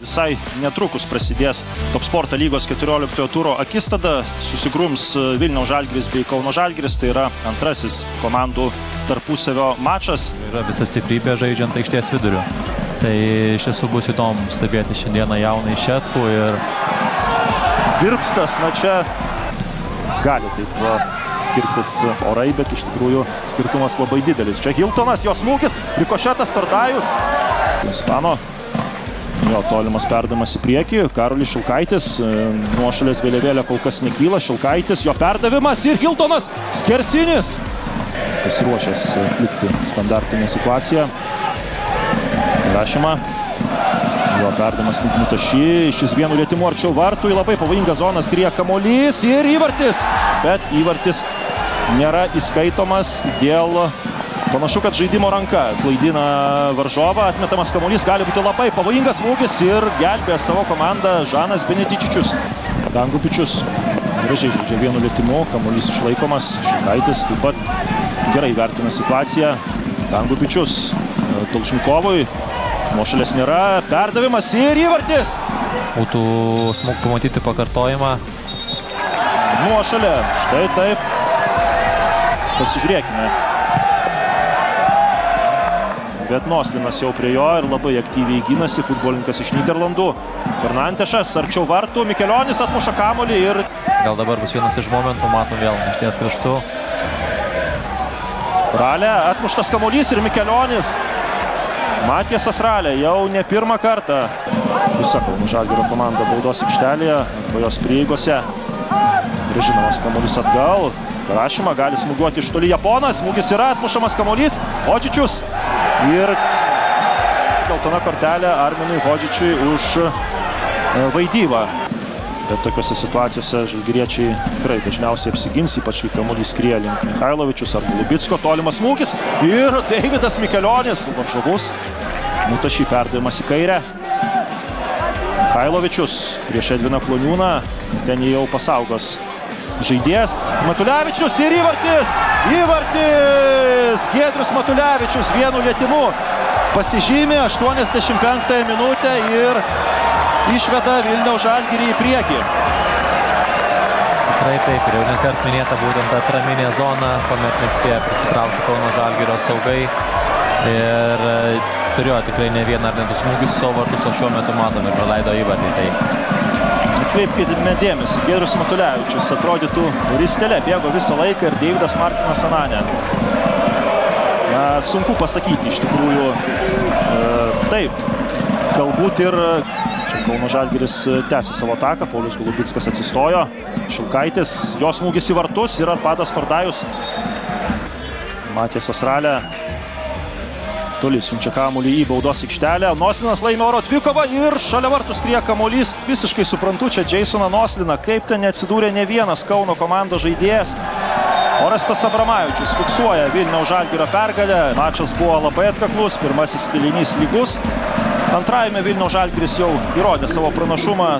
Visai netrukus prasidės Top Sporto lygos 14 turo akistata. Susigrums Vilniaus Žalgiris bei Kauno Žalgiris. Tai yra antrasis komandų tarpusavio mačas. Yra visa stiprybė žaidžiant aikštės viduriu. Tai iš tiesų bus įdomu stebėti šiandieną jauną Šetkų ir Virpstas, na čia gali taip skirtis orai, bet iš tikrųjų skirtumas labai didelis. Čia Hiltonas, jo smūgis, rikošetas Tordajus. Ispano, jo tolimas perdavimas į priekį. Karolis Šilkaitis, nuošalės vėliavėlė kol kas nekyla. Šilkaitis, jo perdavimas ir Hiltonas, skersinis. Pasiruošęs atlikti standartinę situaciją. Rašymą. Jo perdavimas Nutaši, šis vienu lietimu arčiau vartų, į labai pavojingą zoną skrieja kamuolys ir įvartis. Bet įvartis nėra įskaitomas dėl, panašu, kad žaidimo ranka klaidina varžovą. Atmetamas kamuolys, gali būti labai pavojingas smūgis ir gelbėja savo komandą Žanas Benedikčičius. Dangubičius gražiai žaidžia vienu lietimu, kamuolys išlaikomas. Šilkaitis taip pat gerai vertina situaciją. Dangubičius Tolčnikovui. Nuošalės nėra, perdavimas ir įvartis. Būtų smagu pamatyti pakartojimą. Nuošalė, štai taip. Pasižiūrėkime. Bet Noslinas jau prie jo ir labai aktyviai gynasi, futbolininkas iš Nyderlandų. Fernandešas arčiau vartų, Mikelionis atmuša kamuolį ir... Gal dabar bus vienas iš momentų, matom vėl aikštės kraštu. Ralė, atmuštas kamuolys ir Mikelionis. Matijasas Ralė jau ne pirmą kartą. Visa Kauno Žalgirio komanda baudos aikštelėje, po jos prieigose. Grąžinamas kamuolys atgal. Rašymą gali smūgiuoti iš toli Japonas. Smūgis yra, atmušamas kamuolys. Hodžičius. Ir geltona kortelė Arminui Hodžičiui už vaidybą. Bet tokiuose situacijose žalgiriečiai tikrai dažniausiai apsigins, ypač kai kamuolys skrieja link Michailovičius ar Golubicko. Tolimas smūgis ir Deividas Mikelionis. Varžovus. Nutaši perdavimas į kairę. Michailovičius prieš Edviną Kloniūną. Ten jau pasaugos žaidėjas. Matulevičius ir įvartis! Įvartis! Giedrius Matulevičius vienu lietimu pasižymė 85 minutę ir išveda Vilniaus Žalgirį į priekį. Tikrai taip, ir jau nekart minėta būtent atraminė zona, kuomet nespėjo prisitraukti Kauno Žalgirio saugai. Ir turėjo tikrai ne vieną ar ne du smūgius savo vartus, o šiuo metu matom ir praleido įvartį. Atkreipkime dėmesį, Giedrius Matulevičius atrodytų ristelė, bėgo visą laiką ir Deividas Martinas Ananė. Sunku pasakyti iš tikrųjų. Taip, galbūt ir Kauno Žalgiris tęsė savo ataką, Paulius Golubickas atsistojo. Šilkaitis, jo smūgis į vartus ir Arpadas Tordajus. Matijasas Ralė toli siunčia kamuolį į baudos aikštelę. Noslinas laimi oro dvikovą ir šalia vartų skrieja kamuolys. Visiškai suprantu čia Jasoną Nosliną, kaip ten neatsidūrė ne vienas Kauno komandos žaidėjas. Orestas Abramavičius fiksuoja Vilniaus Žalgirio pergalę. Mačas buvo labai atkaklus, pirmasis kėlinys lygus. Antrajame Vilniaus Žalgiris jau įrodė savo pranašumą.